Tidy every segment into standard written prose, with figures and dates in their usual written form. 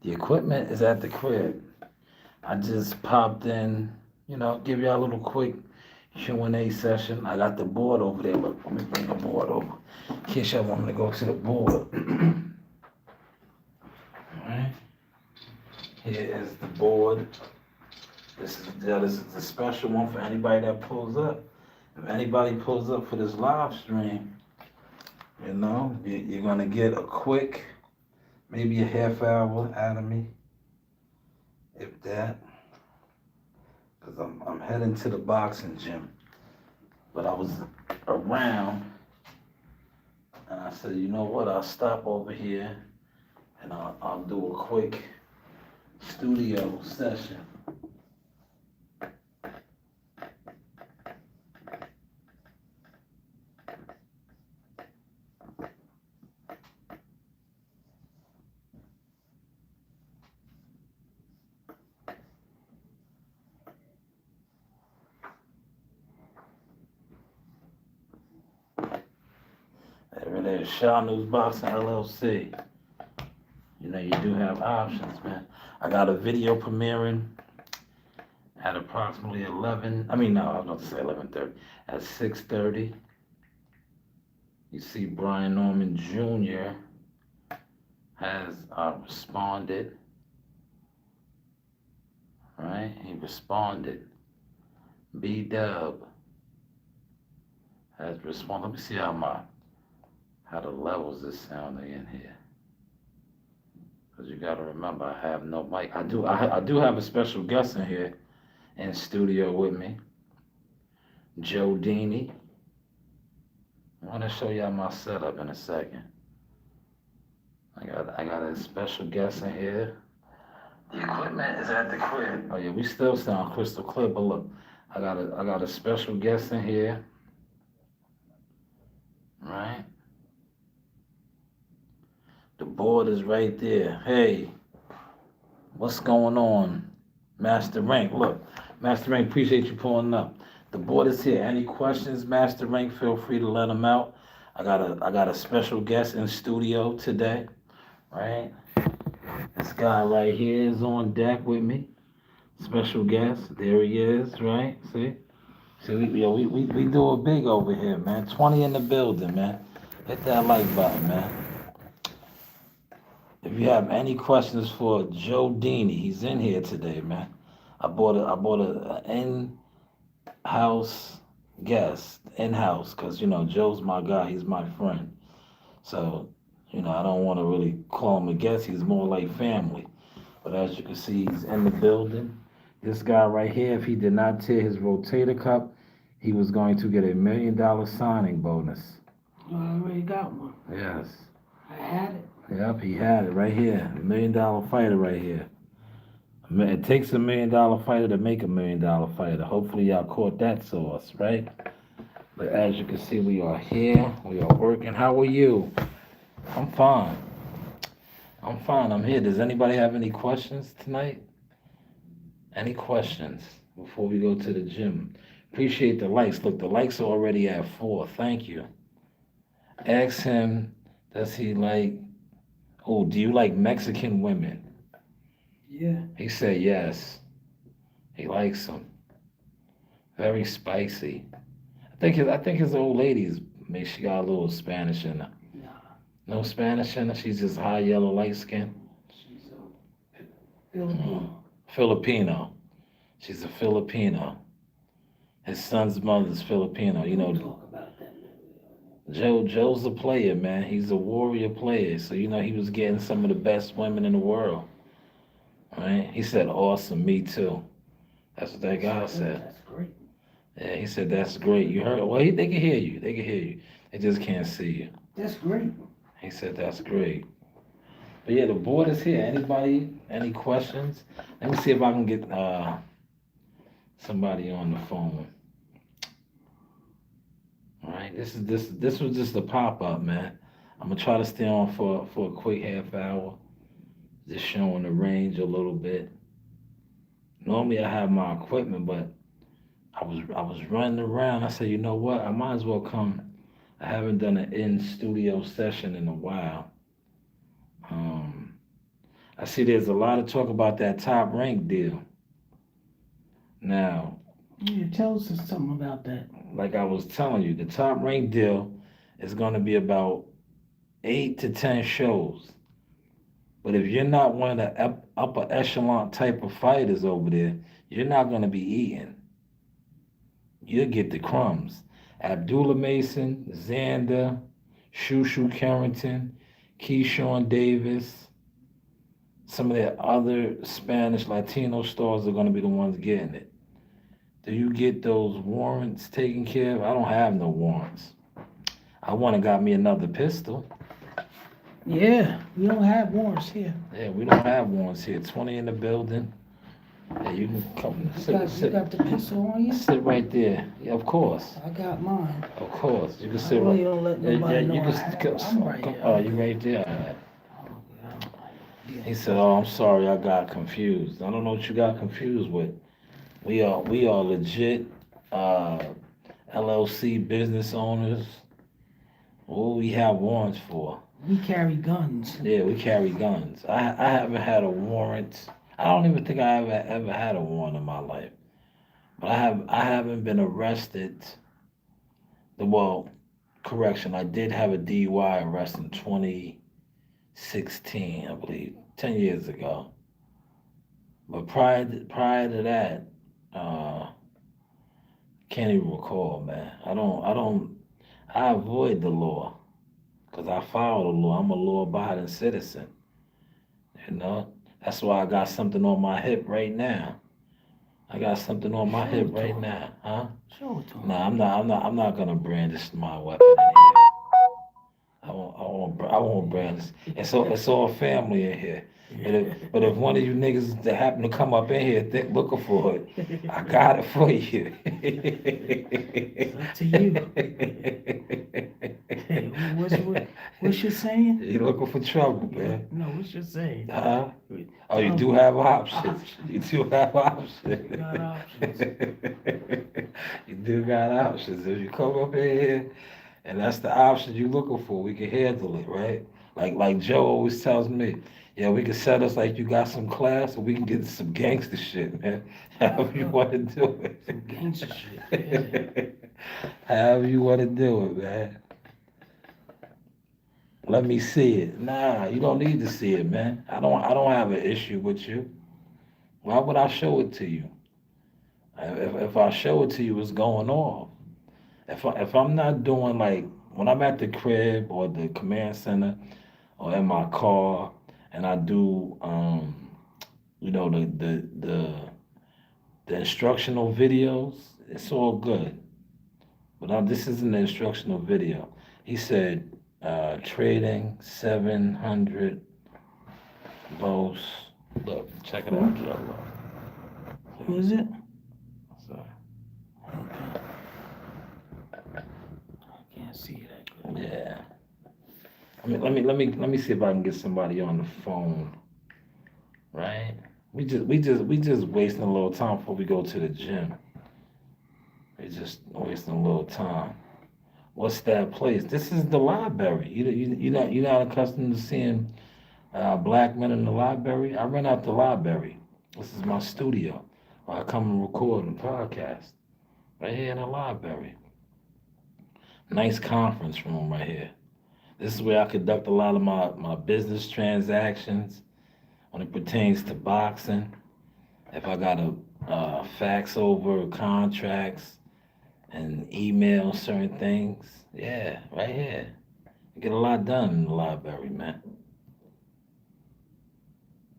The equipment is at the crib. I just popped in, give y'all a little quick Q&A session. I got the board over there. Look, let me bring the board over in case y'all want me to go to the board. Alright. Here is the board. This is the special one for anybody that pulls up. If anybody pulls up for this live stream, you're gonna get a quick, maybe a half hour out of me, if that. Cause I'm heading to the boxing gym, but I was around, and I said, you know what? I'll stop over here, and I'll do a quick studio session. There it is, Shaw News Boxing LLC. You do have options, man. I got a video premiering at approximately 11. I mean, no, I was about to say 11:30. At 6:30, you see Brian Norman Jr. has responded. Right? He responded. B-Dub has responded. Let me see how the levels is sounding in here. Because you got to remember, I have no mic. I do have a special guest in here in studio with me, Joe Dini. I want to show y'all my setup in a second. I got a special guest in here. The equipment is at the crib. Oh yeah, we still sound crystal clear, but look, I got a special guest in here. Right? The board is right there. Hey, what's going on? Master Rank, look. Master Rank, appreciate you pulling up. The board is here. Any questions, Master Rank, feel free to let them out. I got a special guest in studio today, right? This guy right here is on deck with me. Special guest. There he is, right? See? We do it big over here, man. 20 in the building, man. Hit that like button, man. If you have any questions for Joe Dini, he's in here today, man. I bought an in-house guest, in-house, because Joe's my guy, he's my friend. So, I don't want to really call him a guest, he's more like family. But as you can see, he's in the building. This guy right here, if he did not tear his rotator cuff, he was going to get $1 million signing bonus. I already got one. Yes. I had it. Yep, he had it right here. $1 million fighter right here. It takes $1 million fighter to make $1 million fighter. Hopefully y'all caught that sauce, right? But as you can see, we are here. We are working. How are you? I'm fine. I'm here. Does anybody have any questions tonight? Any questions before we go to the gym? Appreciate the likes. Look, the likes are already at 4. Thank you. Ask him, does he like... Oh, do you like Mexican women? Yeah. He said yes. He likes them. Very spicy. I think his old lady's maybe she got a little Spanish in her. Nah. No Spanish in her? She's just high yellow, light skin? She's a Filipino. Filipino. She's a Filipino. His son's mother's Filipino. We'll talk about that. Joe's a player, man. He's a warrior player. So he was getting some of the best women in the world. Right? He said, awesome, me too. That's what that guy said. That's great. Yeah, he said, that's great. You heard? Well, they can hear you. They can hear you. They just can't see you. That's great. He said, that's great. But yeah, the board is here. Anybody, any questions? Let me see if I can get somebody on the phone. All right, this was just a pop-up, man. I'm gonna try to stay on for a quick half hour. Just showing the range a little bit. Normally I have my equipment, but I was running around. I said, you know what? I might as well come. I haven't done an in studio session in a while. I see there's a lot of talk about that Top Rank deal. Now, Yeah, tell us something about that. like I was telling you, the Top Rank deal is going to be about 8 to 10 shows. But if you're not one of the upper echelon type of fighters over there, you're not going to be eating. You'll get the crumbs. Abdullah Mason, Xander, Shushu Carrington, Keyshawn Davis, some of the other Spanish Latino stars are going to be the ones getting it. Do you get those warrants taken care of? I don't have no warrants. I want to got me another pistol. Yeah, we don't have wars here. Yeah, we don't have warrants here. 20 in the building. Yeah, you can come You got the pistol on you? sit right there. Yeah, of course. I got mine. Of course. You can I sit really right. don't let Yeah, nobody know you I have it. I'm right come, here. oh, you right there. All right. Yeah. He said, "Oh, I'm sorry, I got confused. I don't know what you got confused with. We are legit uh, LLC business owners. What we have warrants for? We carry guns. Yeah, we carry guns. I haven't had a warrant. I don't even think I ever had a warrant in my life. But I haven't been arrested. Well, correction, I did have a DUI arrest in 2016, I believe, 10 years ago. But prior to that, uh, can't even recall, man. I avoid the law because I follow the law. I'm a law-abiding citizen. You know, that's why I got something on my hip right now. I got something on my hip right now, huh? Show it to him. No, I'm not gonna brandish my weapon in here. I won't brandish. It's all family in here. But if one of you niggas that happen to come up in here looking for it, I got it for you. It's up to you. What's your saying? You looking for trouble, man? No, what's your saying? Huh? Oh, you do have options. You do have options. You got options. You do got options. If you come up in here and that's the option you looking for, we can handle it, right? Like Joe always tells me, yeah, we can set us like you got some class, or we can get some gangster shit, man. However you want to do it. Some gangster shit. Yeah. However you want to do it, man. Let me see it. Nah, you don't need to see it, man. I don't have an issue with you. Why would I show it to you? If I show it to you, it's going off. If I'm not doing like when I'm at the crib or the command center or in my car and I do you know the instructional videos, it's all good. But this isn't an instructional video. He said trading 700 volts. Look, check it out, Joe. Who is it? So, Okay. I can't see that good. yeah. I mean, let me see if I can get somebody on the phone. Right? We just wasting a little time before we go to the gym. We just wasting a little time. What's that place? This is the library. You're not accustomed to seeing black men in the library. I rent out the library. This is my studio where I come and record and podcast right here in the library. Nice conference room right here. This is where I conduct a lot of my business transactions when it pertains to boxing. If I got to fax over contracts and email certain things, yeah, right here. I get a lot done in the library, man.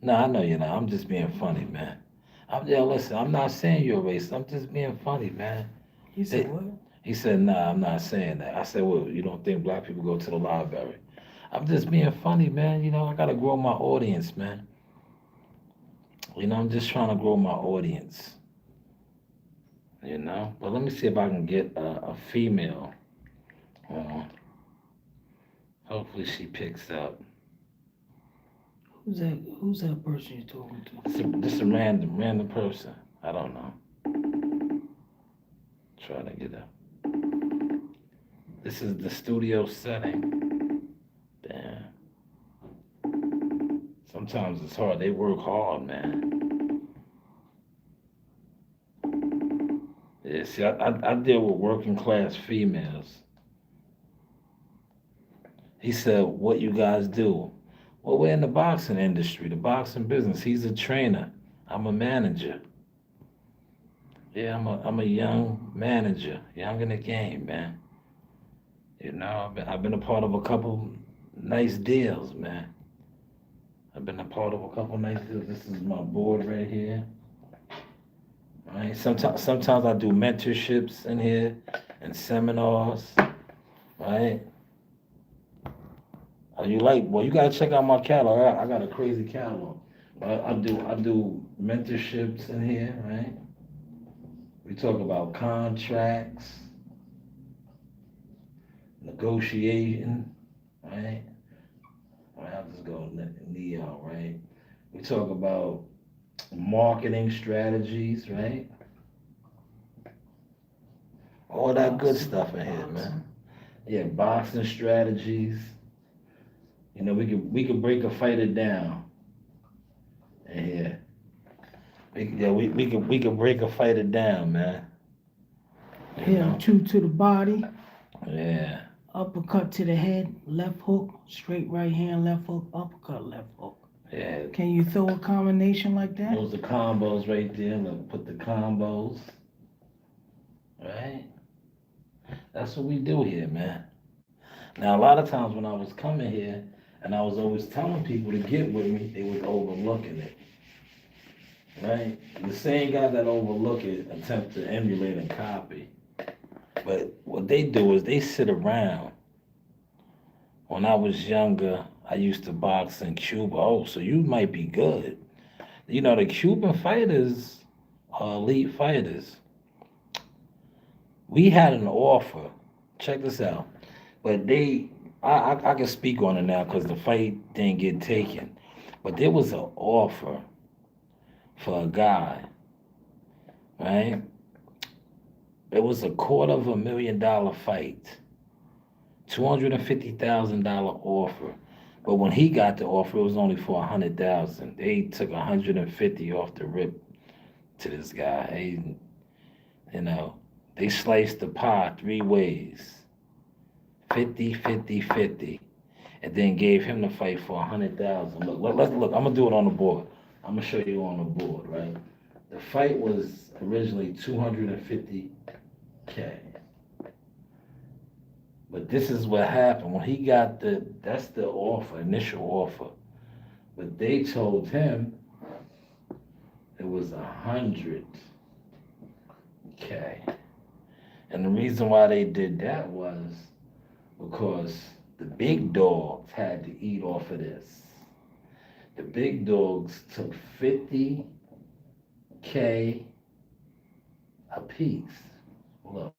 No, I know you're not. I'm just being funny, man. Listen, I'm not saying you're a racist. I'm just being funny, man. He said what? He said, nah, I'm not saying that. I said, well, you don't think black people go to the library? I'm just being funny, man. You know, I gotta grow my audience, man. You know, I'm just trying to grow my audience. You know, but let me see if I can get a female. Hopefully she picks up. Who's that person you're talking to? This a random person. I don't know. Try to get up. This is the studio setting. Damn. Sometimes it's hard. They work hard, man. Yeah, see, I deal with working class females. He said, "What you guys do?" Well, we're in the boxing industry, the boxing business. He's a trainer. I'm a manager. Yeah, I'm a young manager, young in the game, man. You know, I've been a part of a couple nice deals, man. I've been a part of a couple nice deals. This is my board right here. Right. Sometimes I do mentorships in here and seminars. Right. You like? Well, you gotta check out my catalog. I got a crazy catalog. I do mentorships in here. Right. We talk about contracts, negotiating. Right. I'll just go Neo. Right. We talk about marketing strategies. Right. All that good stuff in here, man. Yeah, boxing strategies. You know, we could break a fighter down. And yeah, we could break a fighter down, man. You Yeah, know? two to the body, Yeah, uppercut to the head, left hook, straight right hand, left hook, uppercut, left hook. yeah. Can you throw a combination like that? Those are combos right there. Look, put the combos. Right? That's what we do here, man. Now, a lot of times when I was coming here and I was always telling people to get with me, they was overlooking it. Right? The same guy that overlook it attempt to emulate and copy. But what they do is they sit around. When I was younger, I used to box in Cuba. Oh, so you might be good. You know, the Cuban fighters are elite fighters. We had an offer. Check this out. But I can speak on it now because the fight didn't get taken. But there was an offer for a guy, right? It was $250,000 fight, $250,000 offer. But when he got the offer, it was only for 100,000. They took 150 off the rip to this guy. You know, they sliced the pie three ways, 50, 50, 50, and then gave him the fight for 100,000. Let's look. I'm gonna do it on the board. I'm gonna show you on the board, right? The fight was originally 250K. But this is what happened. When he got that's the offer, initial offer. But they told him it was 100K. And the reason why they did that was because the big dogs had to eat off of this. The big dogs took 50K a piece. Look,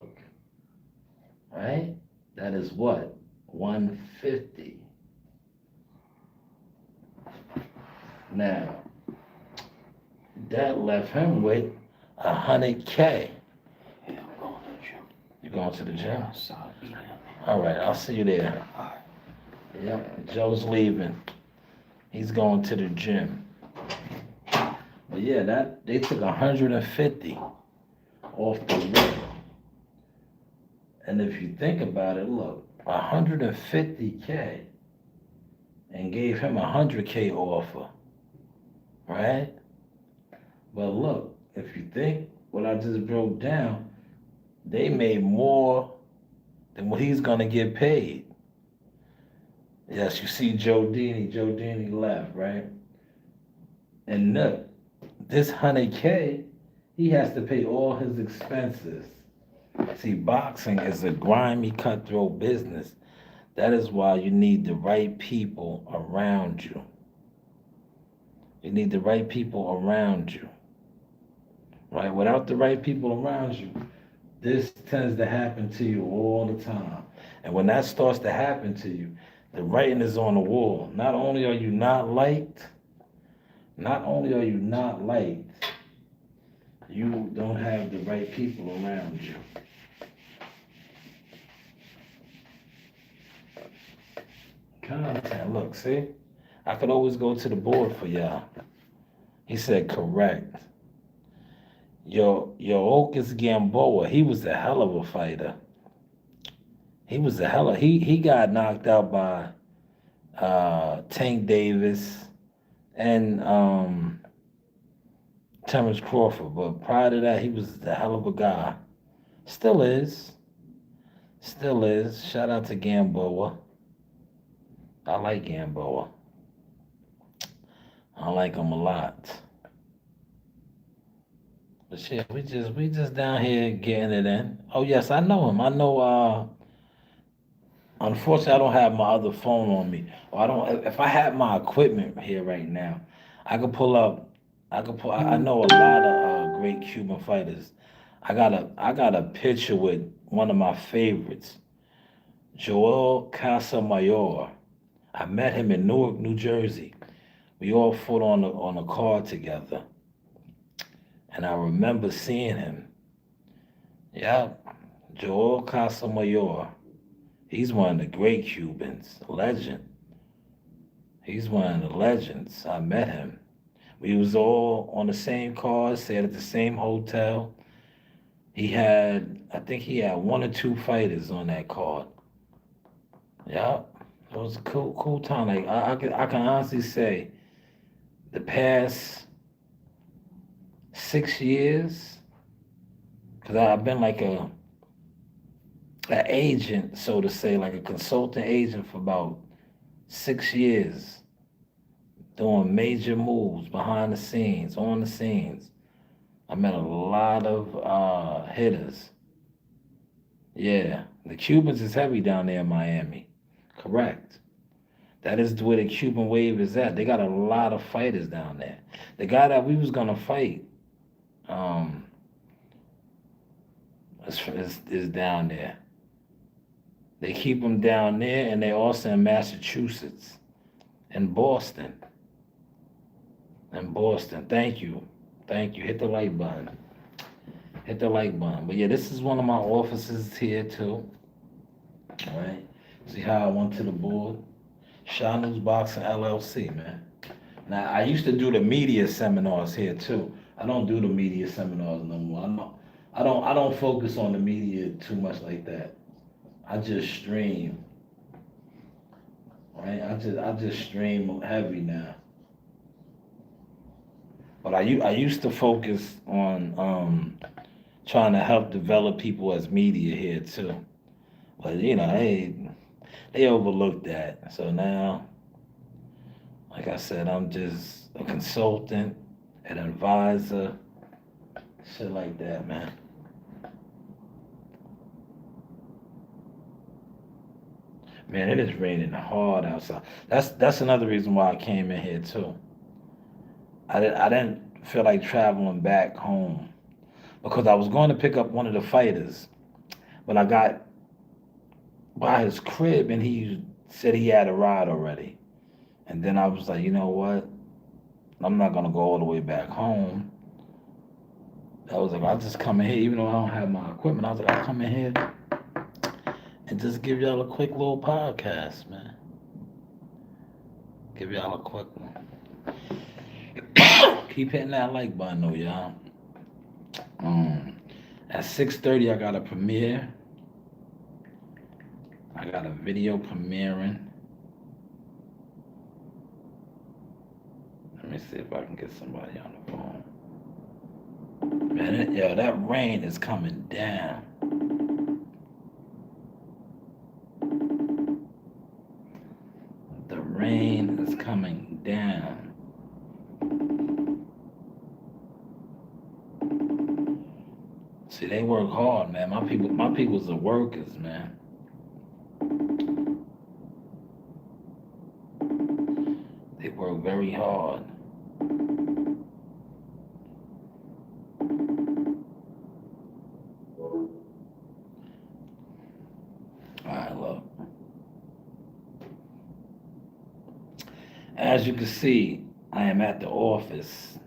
right? That is what? 150. Now, that left him with 100K. Yeah, I'm going to the gym. You going to the gym? Solid beat up. All right, I'll see you there. All right. Yep, Joe's leaving. He's going to the gym. But yeah, that they took 150 off the rip. And if you think about it, look, 150K and gave him 100K offer, right? But look, if you think what I just broke down, they made more than what he's gonna get paid. Yes, you see Joe Dini. Joe Dini left, right? And look, this 100K, he has to pay all his expenses. See, boxing is a grimy, cutthroat business. That is why you need the right people around you. You need the right people around you. Right? Without the right people around you, this tends to happen to you all the time. And when that starts to happen to you, the writing is on the wall. Not only are you not liked, you don't have the right people around you. Content, look, see? I could always go to the board for y'all. He said, correct. Yoelkis Gamboa, he was a hell of a fighter. He got knocked out by Tank Davis and Terrence Crawford. But prior to that, he was a hell of a guy. Still is. Still is. Shout out to Gamboa. I like Gamboa. I like him a lot. But shit, we just down here getting it in. Oh yes, I know him. I know unfortunately I don't have my other phone on me. Or I don't if I had my equipment here right now, I could pull up I know a lot of great Cuban fighters. I got a picture with one of my favorites, Joel Casamayor. I met him in Newark, New Jersey. We all fought on a car together. And I remember seeing him. Yep, Joel Casamayor. He's one of the great Cubans, a legend. He's one of the legends. I met him. We was all on the same car, stayed at the same hotel. I think he had one or two fighters on that card. Yep, it was a cool time. Like I can honestly say, the past 6 years, because I've been like an agent, so to say, like a consultant agent for about 6 years, doing major moves behind the scenes, on the scenes. I met a lot of hitters. Yeah, the Cubans is heavy down there in Miami. Correct. That is where the Cuban wave is at. They got a lot of fighters down there. The guy that we was gonna fight, um, is down there. They keep them down there, and they're also in Massachusetts, in Boston. In Boston. Thank you. Thank you. Hit the like button. Hit the like button. But yeah, this is one of my offices here too. All right. See how I went to the board? Shaw News Boxing LLC, man. Now I used to do the media seminars here too. I don't do the media seminars no more. I don't focus on the media too much like that. I just stream. Right? I just stream heavy now. But I used to focus on trying to help develop people as media here too. But you know, they overlooked that. So now, like I said, I'm just a consultant, an advisor, shit like that, man. Man, it is raining hard outside. That's another reason why I came in here too. I didn't feel like traveling back home because I was going to pick up one of the fighters, but I got by his crib and he said he had a ride already. And then I was like, you know what? I'm not gonna go all the way back home. I was like, I'll just come in here, even though I don't have my equipment. I was like, I'll come in here and just give y'all a quick little podcast, man. Give y'all a quick one. Keep hitting that like button, though, y'all. At 6:30, I got a premiere. I got a video premiering. Let me see if I can get somebody on the phone. Man, yo, that rain is coming down. The rain is coming down. See, they work hard, man. My people's are workers, man. They work very hard. All right, look. As you can see, I am at the office,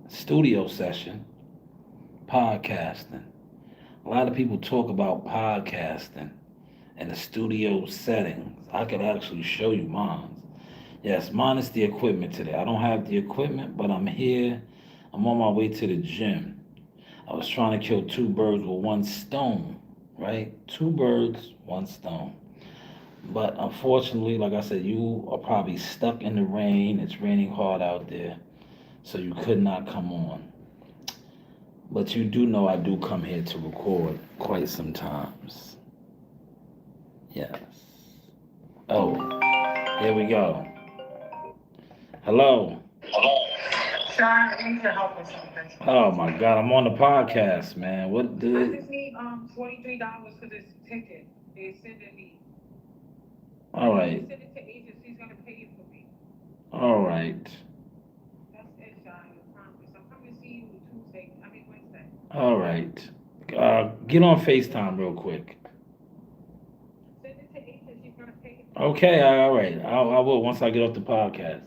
studio session, podcasting. A lot of people talk about podcasting in the studio settings. I could actually show you mine. Yes, minus the equipment today. I don't have the equipment, but I'm here. I'm on my way to the gym. I was trying to kill two birds with one stone, right? Two birds, one stone. But unfortunately, like I said, you are probably stuck in the rain. It's raining hard out there, so you could not come on. But you do know I do come here to record quite sometimes. Yes. Oh, here we go. Hello. Sean, I need your help with something. Oh my God, I'm on the podcast, man. What I did? just need $43 for this ticket. They're sending me. All You right, send it to agent, she's gonna pay it for me. all right, That's it, Sean. I promise. I'm coming to see you Tuesday. I mean Wednesday. all right. Get on FaceTime real quick. Send it to agent, she's gonna pay it. Okay, all right. I will once I get off the podcast.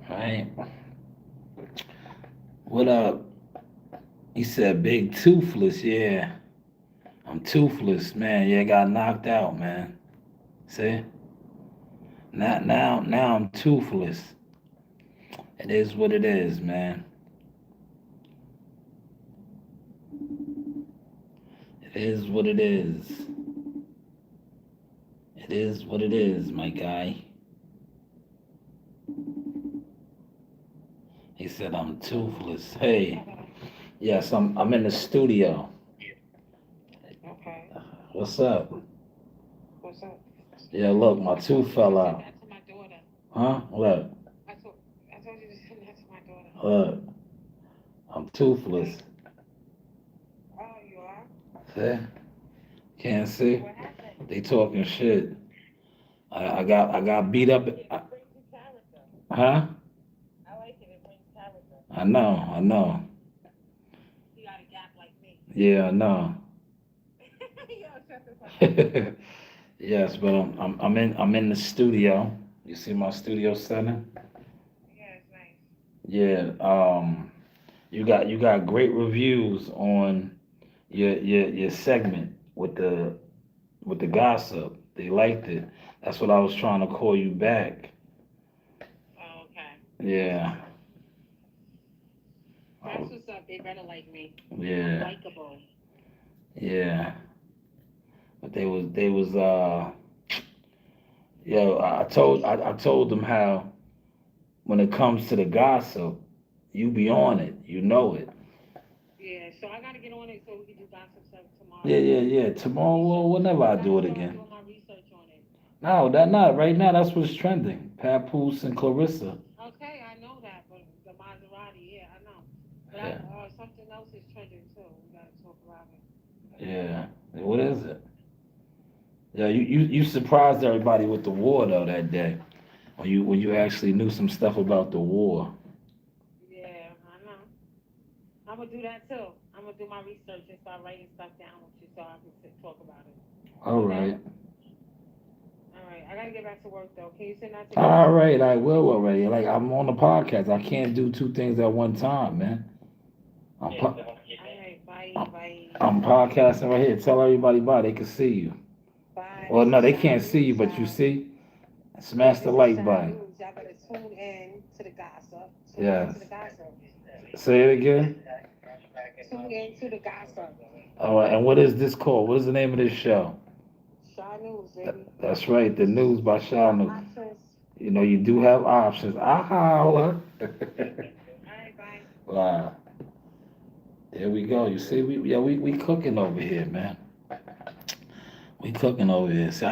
All right. What up? He said big toothless. Yeah, I'm toothless, man. Yeah, got knocked out, man. See? Now I'm toothless. It is what it is, man. It is what it is. It is what it is, my guy. He said I'm toothless. Hey, yes, I'm in the studio. Okay. What's up? What's up? Yeah, look, my tooth fell out. Send that to my daughter. Huh? Look, I told you to send that to my daughter. look. I'm toothless. Oh, you are? See? Can't see? What happened? They talking shit. I got beat up. It brings you character. Huh? I like it. It brings character. I know. You got a gap like me. Yeah, I know. Yo, shut the fuck up. Yes, but I'm in the studio. You see my studio setting? Yeah, it's nice. Yeah. You got great reviews on your segment with the gossip. They liked it. That's what I was trying to call you back. Oh, okay. Yeah. That's what's up. They better like me. I'm Yeah. likable. Yeah. But they was I told them how when it comes to the gossip, you be on it. You know it. Yeah, so I gotta get on it so we can do gossip stuff tomorrow. Yeah. Tomorrow, well, whenever I do it I'm again. doing my research on it. No, that not right now. That's what's trending. Papoose and Clarissa. Okay, I know that, but the Maserati, yeah, I know. But Yeah. something else is trending too. We gotta talk about it. Yeah. What is it? Yeah, you surprised everybody with the war though that day. When you actually knew some stuff about the war. Yeah, I know. I'm gonna do that too. I'm gonna do my research and start writing stuff down with you so I can talk about it. All right. All right, I gotta get back to work though. Can you send that to me? All right, I will already. Like I'm on the podcast. I can't do two things at one time, man. I'm po- All right, bye, bye. I'm podcasting right here. Tell everybody bye. They can see you. Bye. Well, no, they This is can't Shine see you, News, but you y'all. see. Smash the This is like Shine button. News. Y'all better tune in to the gossip. Tune in Yes. to the gossip. Say it again. Tune in to the gossip. All right. And what is this called? What is the name of this show? Shine News, baby. That's right. The news by Shaw News. Options. You know, you do have options. Ah, holla. All right, bye. Wow. There we go. You see, we cooking over here, man. We cooking over here. See,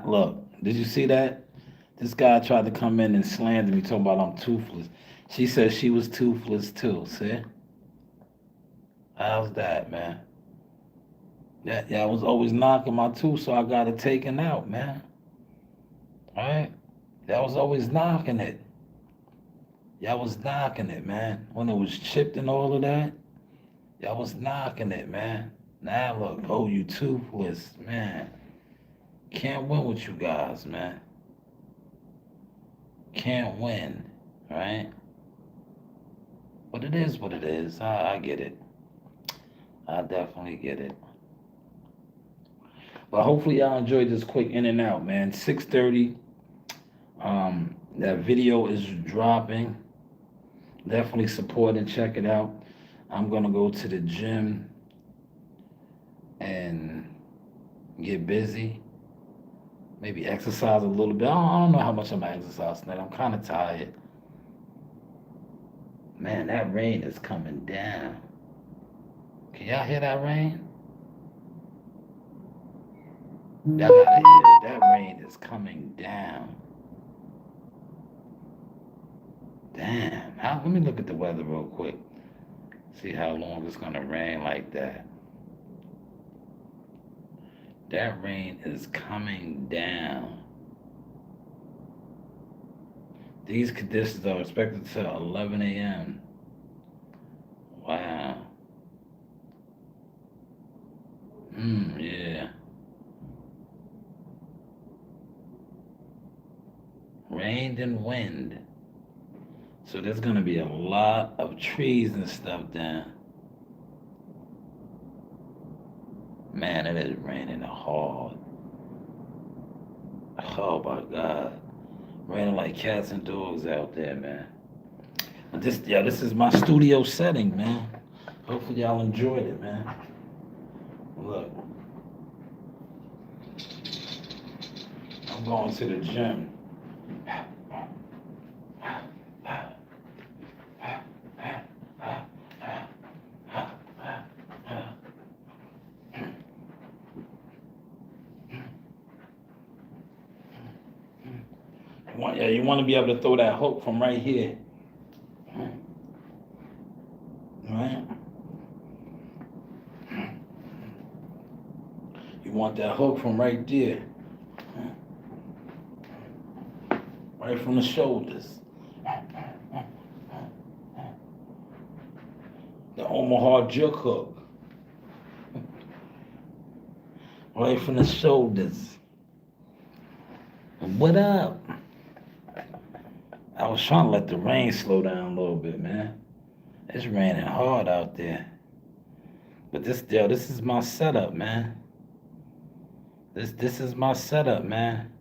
look. Did you see that? This guy tried to come in and slander me, talking about I'm toothless. She said she was toothless too. See? How's that, man? Yeah, I was always knocking my tooth, so I got it taken out, man. All right? That was always knocking it. Y'all was knocking it, man. When it was chipped and all of that, y'all was knocking it, man. Now look, oh, you toothless, man. Can't win with you guys, man. Can't win, right? But it is what it is. I get it. I definitely get it. But hopefully y'all enjoyed this quick in and out, man. 6:30. That video is dropping. Definitely support and check it out. I'm gonna go to the gym and get busy. Maybe exercise a little bit. I don't know how much I'm gonna exercise tonight. I'm kind of tired. Man, that rain is coming down. Can y'all hear that rain? Y'all gotta hear it. That rain is coming down. Damn. Let me look at the weather real quick. See how long it's gonna rain like that. That rain is coming down. These conditions are expected till 11 a.m. Wow. Yeah. Rain and wind. So there's gonna be a lot of trees and stuff down. Man, it is raining hard. Oh my God. Raining like cats and dogs out there, man. But this is my studio setting, man. Hopefully y'all enjoyed it, man. Look. I'm going to the gym. You want to be able to throw that hook from right here. Right? You want that hook from right there. Right from the shoulders. The Omaha jerk hook. Right from the shoulders. What up? I was trying to let the rain slow down a little bit, man. It's raining hard out there. But this is my setup, man. This is my setup, man.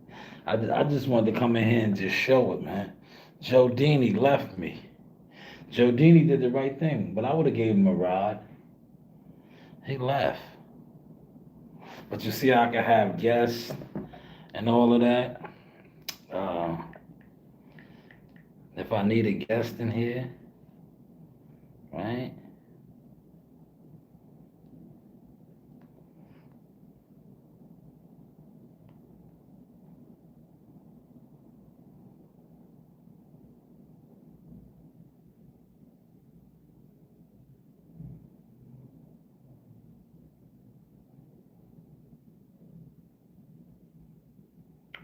I just wanted to come in here and just show it, man. Joe Dini left me. Joe Dini did the right thing, but I would have gave him a ride. He left. But you see how I can have guests and all of that? If I need a guest in here, right?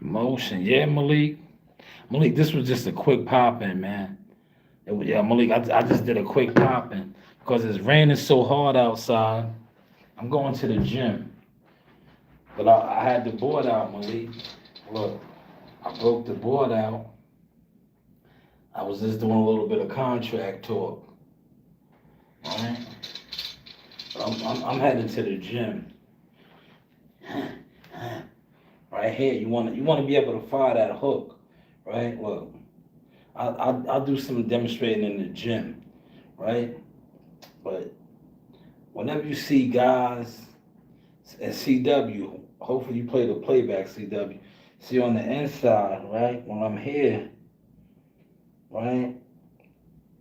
Motion, yeah, Malik. Malik, this was just a quick pop-in, man. Yeah, Malik, I just did a quick pop-in because it's raining so hard outside. I'm going to the gym. But I had the board out, Malik. Look, I broke the board out. I was just doing a little bit of contract talk. All right? But I'm headed to the gym. Right here, you want to be able to fire that hook. Right? Look, I'll do some demonstrating in the gym, right? But whenever you see guys at CW, hopefully you play the playback CW. See on the inside, right? When I'm here, right?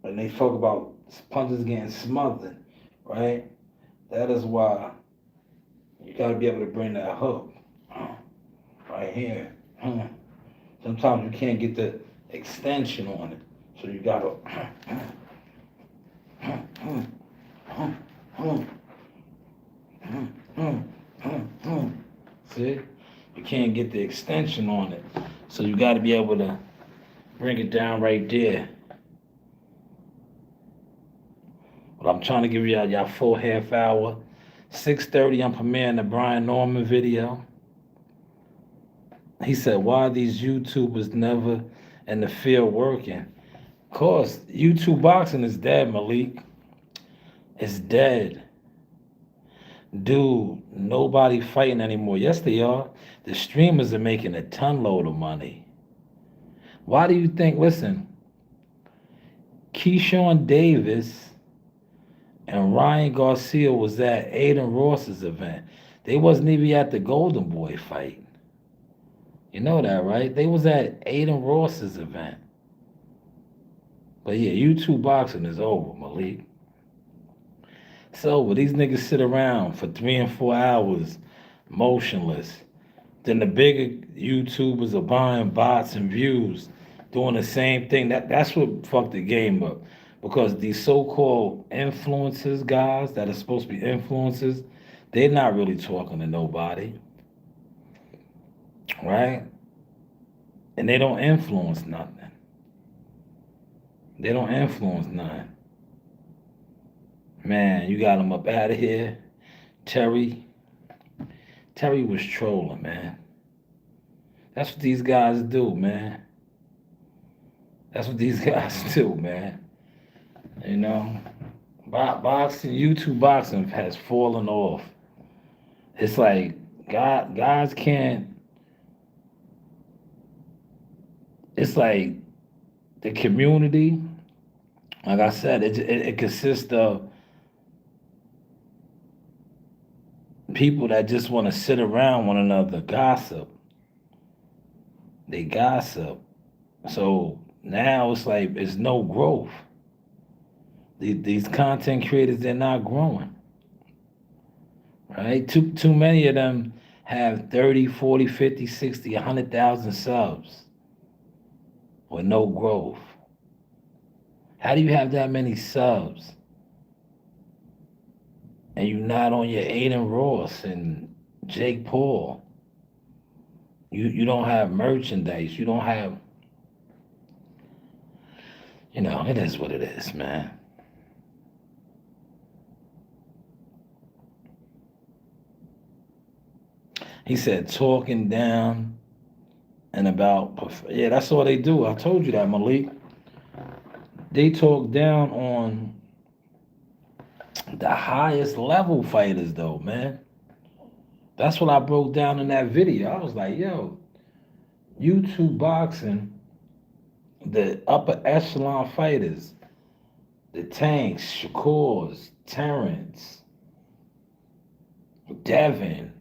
And they talk about punches getting smothered, right? That is why you gotta be able to bring that hook right here. Sometimes you can't get the extension on it, so you gotta. See, you can't get the extension on it, so you gotta be able to bring it down right there. But I'm trying to give y'all full half hour. 6:30, I'm premiering the Brian Norman video. He said, why are these YouTubers never in the field working? Of course, YouTube boxing is dead, Malik. It's dead. dude, nobody fighting anymore. Yes, they are. The streamers are making a ton load of money. Why do you think, listen, Keyshawn Davis and Ryan Garcia was at Aiden Ross's event. They wasn't even at the Golden Boy fight. You know that, right? They was at Aiden Ross's event. But yeah, YouTube boxing is over, Malik. It's over. These niggas sit around for 3 and 4 hours, motionless. Then the bigger YouTubers are buying bots and views, doing the same thing. That's what fucked the game up. Because these so-called influencers, guys that are supposed to be influencers, they're not really talking to nobody, right? And they don't influence nothing. They don't influence nothing. Man, you got them up out of here. Terry was trolling, man. That's what these guys do, man. That's what these guys do, man. You know, boxing, YouTube boxing has fallen off. It's like guys can't. It's like the community. Like I said, it consists of people that just want to sit around one another, gossip. They gossip. So now it's like it's no growth. These content creators, they're not growing. Right? Too many of them have 30, 40, 50, 60, 100,000 subs with no growth. How do you have that many subs and you're not on your Aiden Ross and Jake Paul? You don't have merchandise. You don't have, it is what it is, man. He said talking down and about, yeah, that's all they do. I told you that, Malik. They talk down on the highest level fighters, though, man. That's what I broke down in that video. I was like, yo, YouTube boxing, the upper echelon fighters, the Tanks, Shakurs, Terrence, Devin,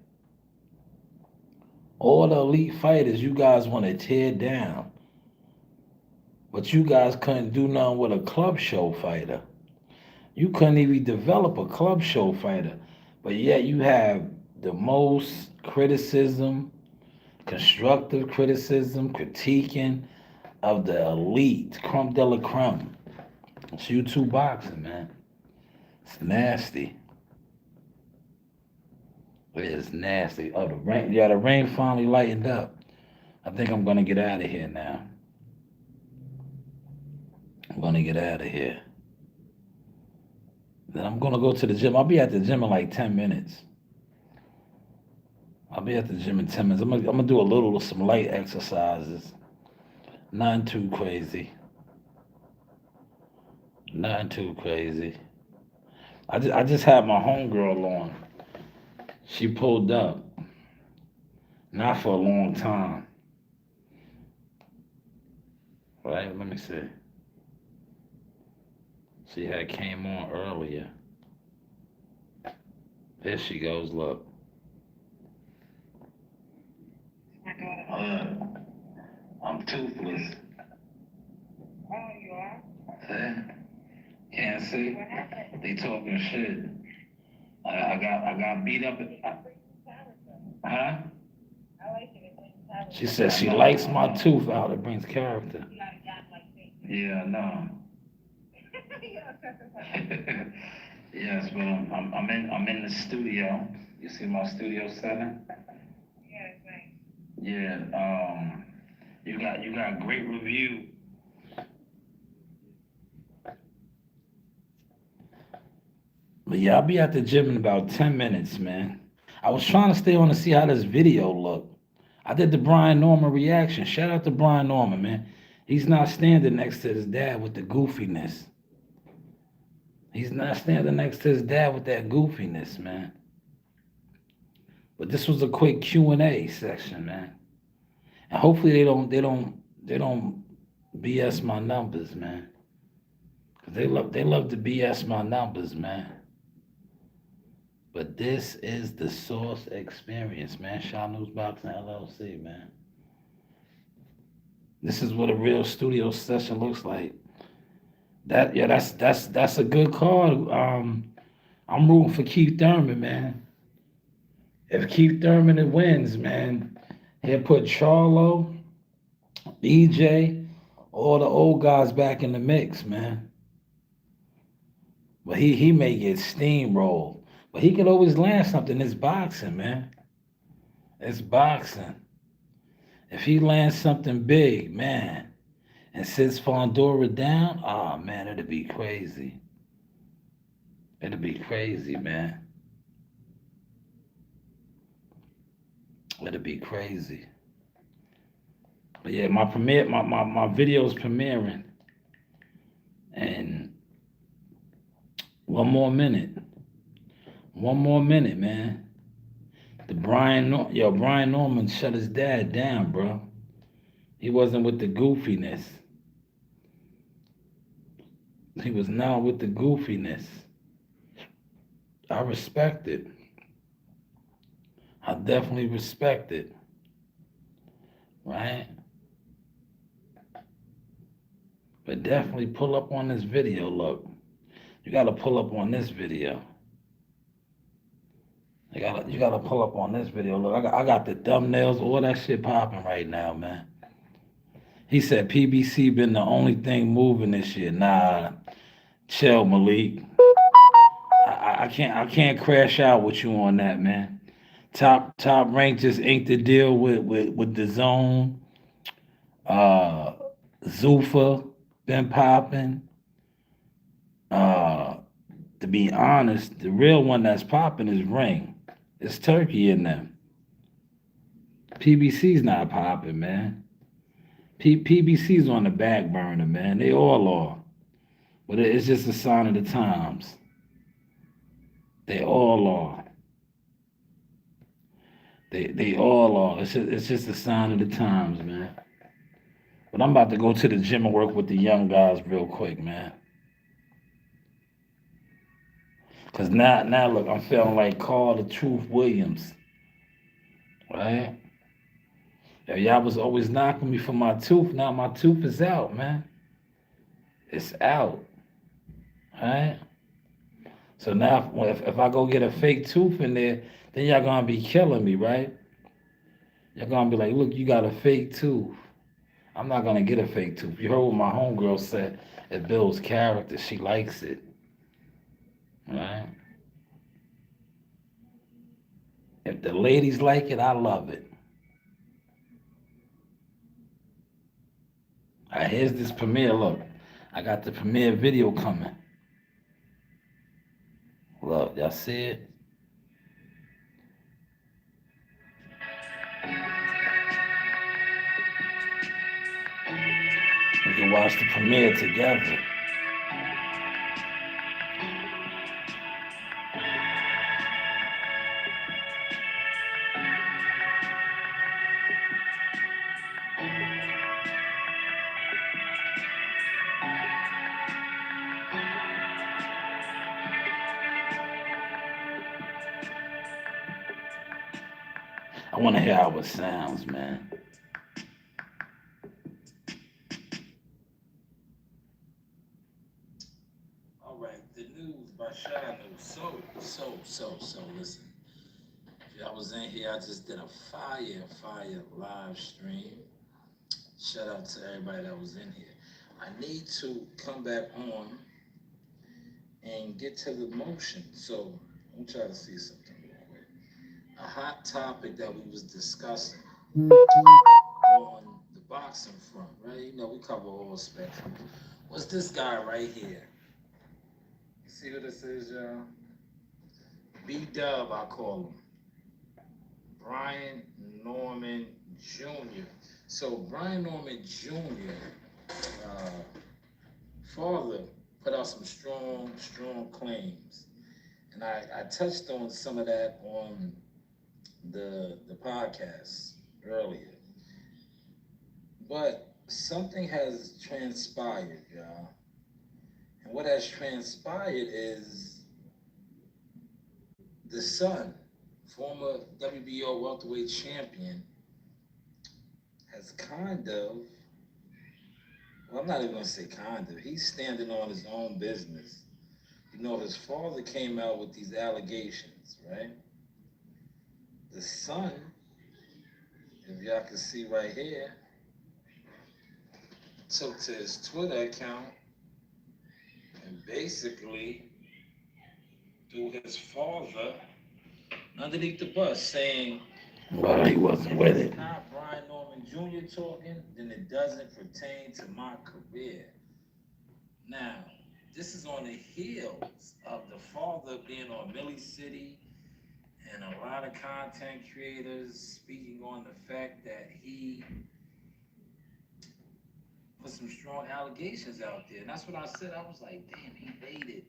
all the elite fighters you guys want to tear down. But you guys couldn't do nothing with a club show fighter. You couldn't even develop a club show fighter. But yet you have the most criticism, constructive criticism, critiquing of the elite, creme de la creme. It's YouTube boxing, man. It's nasty. It is nasty. Oh, the rain finally lightened up. I think I'm gonna get out of here now. I'm gonna get out of here. Then I'm gonna go to the gym. I'll be at the gym in like 10 minutes. I'll be at the gym in 10 minutes. I'm gonna do some light exercises. Nothing too crazy. Nothing too crazy. I just had my homegirl on. She pulled up. Not for a long time. Right? Let me see. She had came on earlier. There she goes, look. I'm toothless. Oh, you are? See? Can't see? What happened? They talking shit. I got beat up. Huh? I like it. She said she likes my tooth out. It brings character. You got a guy like me. Yeah, no. Yes, but I'm in the studio. You see my studio setting? Yeah, it's nice. Yeah. You got great review. But yeah, I'll be at the gym in about 10 minutes, man. I was trying to stay on to see how this video looked. I did the Brian Norman reaction. Shout out to Brian Norman, man. He's not standing next to his dad with the goofiness. He's not standing next to his dad with that goofiness, man. But this was a quick Q&A section, man. And hopefully they don't BS my numbers, man. 'Cause they love to BS my numbers, man. But this is the Source Experience, man. Shaw News Boxing LLC, man. This is what a real studio session looks like. That's a good card. I'm rooting for Keith Thurman, man. If Keith Thurman wins, man, he'll put Charlo, EJ, all the old guys back in the mix, man. But he may get steamrolled. But he could always land something. It's boxing, man. It's boxing. If he lands something big, man, and sits Fondora down, oh man, it'd be crazy. It'd be crazy, man. It'd be crazy. But yeah, my video's premiering. And one more minute. One more minute, man. Brian Norman shut his dad down, bro. He wasn't with the goofiness. He was not with the goofiness. I respect it. I definitely respect it. Right? But definitely pull up on this video, look. You gotta pull up on this video. You gotta pull up on this video. Look, I got the thumbnails, all that shit popping right now, man. He said PBC been the only thing moving this year. Nah, chill, Malik. I can't crash out with you on that, man. Top Rank just inked the deal with the Zone. Zuffa been popping. To be honest, the real one that's popping is Ring. It's Turkey in them. PBC's not popping, man. PBC's on the back burner, man. They all are. But it's just a sign of the times. They all are. They all are. It's just a sign of the times, man. But I'm about to go to the gym and work with the young guys real quick, man. Cause now look, I'm feeling like Carl the Truth Williams. Right? Yeah, y'all was always knocking me for my tooth. Now my tooth is out, man. It's out. Right? So now if I go get a fake tooth in there, then y'all gonna be killing me, right? Y'all gonna be like, look, you got a fake tooth. I'm not gonna get a fake tooth. You heard what my homegirl said. It builds character. She likes it. Right? If the ladies like it, I love it. All right, here's this premiere. Look, I got the premiere video coming. Look, y'all see it? We can watch the premiere together. I want to hear how it sounds, man. All right, the news by Shaw News. So, listen. If y'all was in here, I just did a fire live stream. Shout out to everybody that was in here. I need to come back on and get to the motion. So, I'm trying to see something real quick. A hot topic that we was discussing on the boxing front, right? You know, we cover all spectrum. What's this guy right here? You see what this is, y'all? B-Dub, I call him. Brian Norman Jr. So Brian Norman Jr. Father put out some strong claims. And I touched on some of that on the podcast earlier, but something has transpired, y'all. And what has transpired is the son, former WBO welterweight champion, has kind of, well, I'm not even gonna say kind of, he's standing on his own business. You know, his father came out with these allegations, right? The son, if y'all can see right here, took to his Twitter account and basically threw his father underneath the bus, saying, Well, he wasn't if with it's it. not Brian Norman Jr. talking, then it doesn't pertain to my career. Now, this is on the heels of the father being on Millie City and a lot of content creators speaking on the fact that he put some strong allegations out there. And that's what I said. I was like, damn, he waited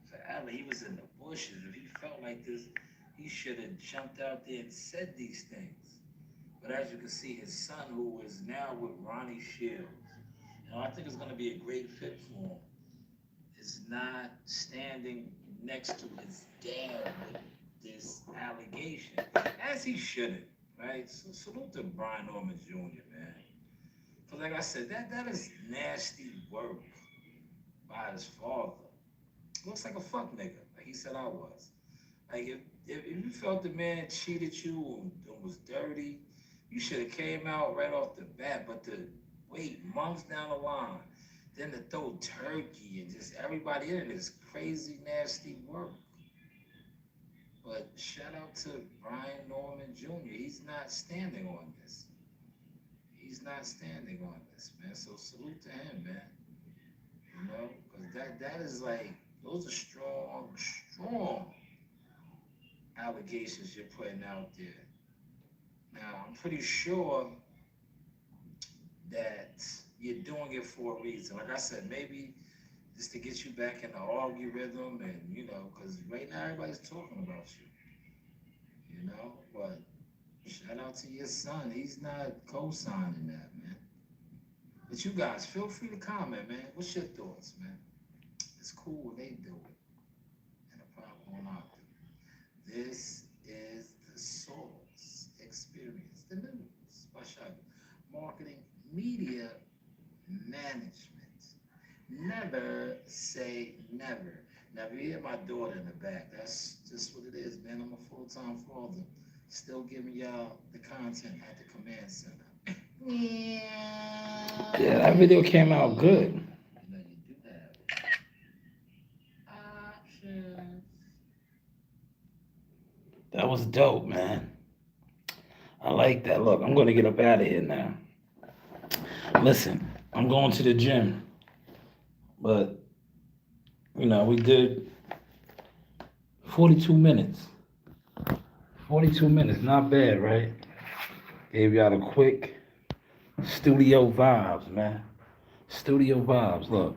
forever. He was in the bushes. If he felt like this, he should have jumped out there and said these things. But as you can see, his son, who is now with Ronnie Shields, I think it's going to be a great fit for him, is not standing next to his dad with this allegation, as he shouldn't, right? So salute to Brian Norman Jr., man. Because like I said, that is nasty work by his father. Looks like a fuck nigga, like he said I was. Like if you felt the man cheated you and was dirty, you should have came out right off the bat. But to wait months down the line, then to throw turkey and just everybody in it is crazy, nasty work. But shout out to Brian Norman Jr. He's not standing on this. He's not standing on this, man. So salute to him, man. You know, because that is like, those are strong allegations you're putting out there. Now, I'm pretty sure that you're doing it for a reason. Like I said, maybe just to get you back in the algorithm and, you know, because right now everybody's talking about you, you know? But shout out to your son. He's not co-signing that, man. But you guys, feel free to comment, man. What's your thoughts, man? It's cool when they do it. And a problem when I do. This is the Source Experience, the news by Shaggy. Marketing, media, management. Never say never. Now, if you hear my daughter in the back, that's just what it is, man. I'm a full-time father. Still giving y'all the content at the command center. Yeah, that video came out good. You know, you do have options. That was dope, man. I like that. Look, I'm going to get up out of here now. Listen, I'm going to the gym. But, you know, we did 42 minutes. 42 minutes, not bad, right? Gave y'all a quick studio vibes, man. Studio vibes. Look,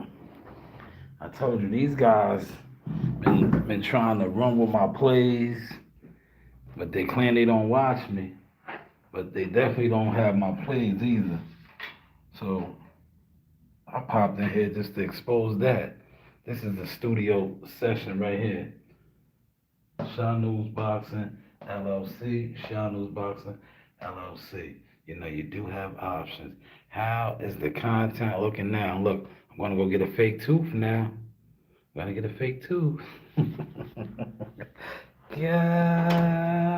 I told you, these guys been trying to run with my plays, but they claim they don't watch me. But they definitely don't have my plays either. So I popped in here just to expose that. This is the studio session right here. Shaw News Boxing LLC, Shaw News Boxing LLC. You know, you do have options. How is the content looking now? Look, I'm gonna go get a fake tooth now. I'm gonna get a fake tooth. Yeah.